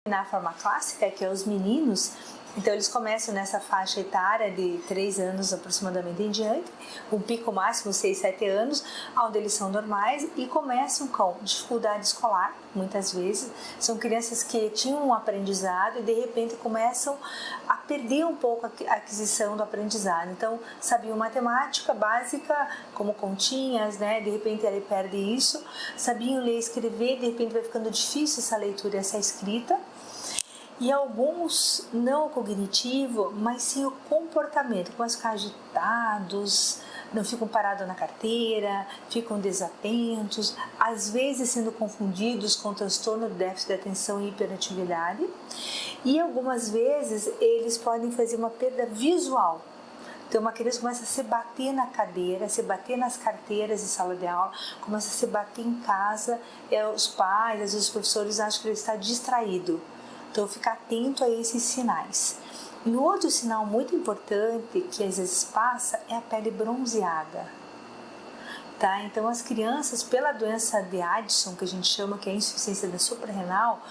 Na forma clássica, que é os meninos, então eles começam nessa faixa etária de 3 anos aproximadamente em diante, um pico máximo 6, 7 anos, onde eles são normais e começam com dificuldade escolar, muitas vezes. São crianças que tinham um aprendizado e de repente começam a perder um pouco a aquisição do aprendizado. Então, sabiam matemática básica, como continhas, né? De repente ele perde isso. Sabiam ler e escrever, de repente vai ficando difícil essa leitura e essa escrita. E alguns não o cognitivo, mas sim o comportamento, começam a ficar agitados, não ficam parados na carteira, ficam desatentos, às vezes sendo confundidos com transtorno de déficit de atenção e hiperatividade. E algumas vezes eles podem fazer uma perda visual. Então uma criança começa a se bater na cadeira, se bater nas carteiras de sala de aula, começa a se bater em casa, os pais, às vezes os professores acham que ele está distraído. Então, ficar atento a esses sinais. E o outro sinal muito importante que às vezes passa é a pele bronzeada. Tá? Então, as crianças, pela doença de Addison, que a gente chama que é a insuficiência da suprarrenal,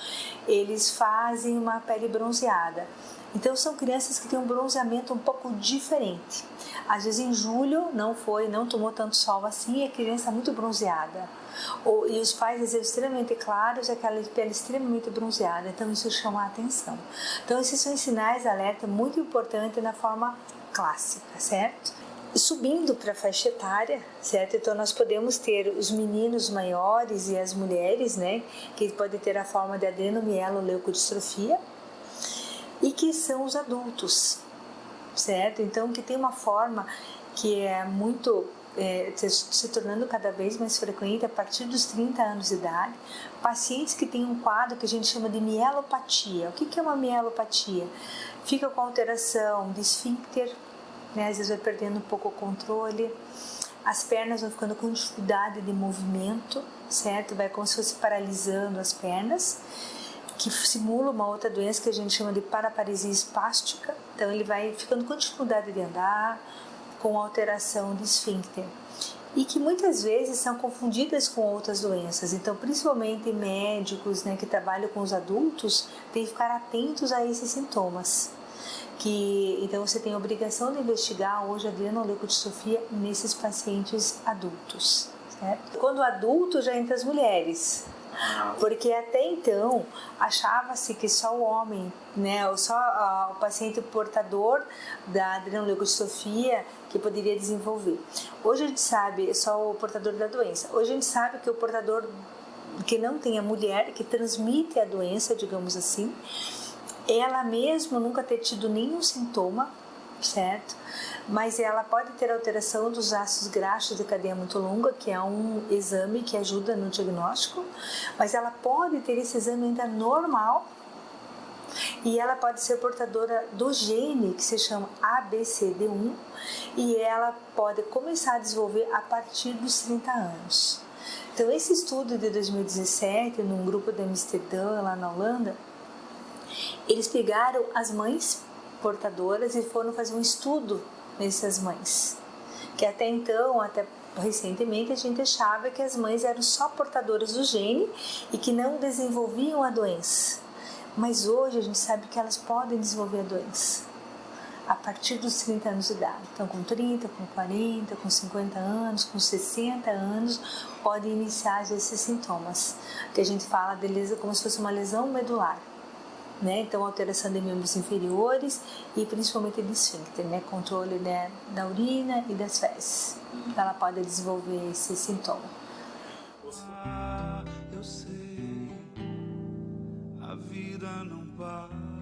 eles fazem uma pele bronzeada. Então, são crianças que têm um bronzeamento um pouco diferente. Às vezes, em julho, não tomou tanto sol assim, e a criança é muito bronzeada. E os pais, às vezes, extremamente claros, aquela pele extremamente bronzeada. Então, isso chama a atenção. Então, esses são sinais de alerta muito importantes na forma clássica, certo? E subindo para a faixa etária, certo? Então, nós podemos ter os meninos maiores e as mulheres, né? Que podem ter a forma de adrenomieloleucodistrofia, e que são os adultos, certo? Então, que tem uma forma que é muito, se tornando cada vez mais frequente a partir dos 30 anos de idade, pacientes que têm um quadro que a gente chama de mielopatia. O que é uma mielopatia? Fica com alteração de esfíncter, né? Às vezes vai perdendo um pouco o controle, as pernas vão ficando com dificuldade de movimento, certo? Vai como se fosse paralisando as pernas, que simula uma outra doença que a gente chama de paraparesia espástica. Então ele vai ficando com dificuldade de andar, com alteração de esfíncter, e que muitas vezes são confundidas com outras doenças. Então, principalmente médicos, né, que trabalham com os adultos, têm que ficar atentos a esses sintomas. Então você tem a obrigação de investigar hoje a adrenoleucodistrofia nesses pacientes adultos, certo? Quando adulto já entra as mulheres, porque até então achava-se que só o homem, né, ou só o paciente portador da adrenoleucodistrofia que poderia desenvolver. Hoje a gente sabe, é só o portador da doença. Hoje a gente sabe que o portador que não tem a mulher, que transmite a doença, digamos assim, ela mesma nunca ter tido nenhum sintoma, certo? Mas ela pode ter alteração dos ácidos graxos de cadeia muito longa, que é um exame que ajuda no diagnóstico, mas ela pode ter esse exame ainda normal e ela pode ser portadora do gene que se chama ABCD1 e ela pode começar a desenvolver a partir dos 30 anos. Então, esse estudo de 2017, num grupo de Amsterdã, lá na Holanda, eles pegaram as mães portadoras e foram fazer um estudo nessas mães, que até então, até recentemente, a gente achava que as mães eram só portadoras do gene e que não desenvolviam a doença. Mas hoje a gente sabe que elas podem desenvolver a doença a partir dos 30 anos de idade. Então, com 30, com 40, com 50 anos, com 60 anos, podem iniciar esses sintomas, que a gente fala de lesão, como se fosse uma lesão medular. Né? Então, alteração de membros inferiores e principalmente de esfíncter, né? Controle, né, da urina e das fezes. Ela pode desenvolver esse sintoma. Eu sei, a vida não para.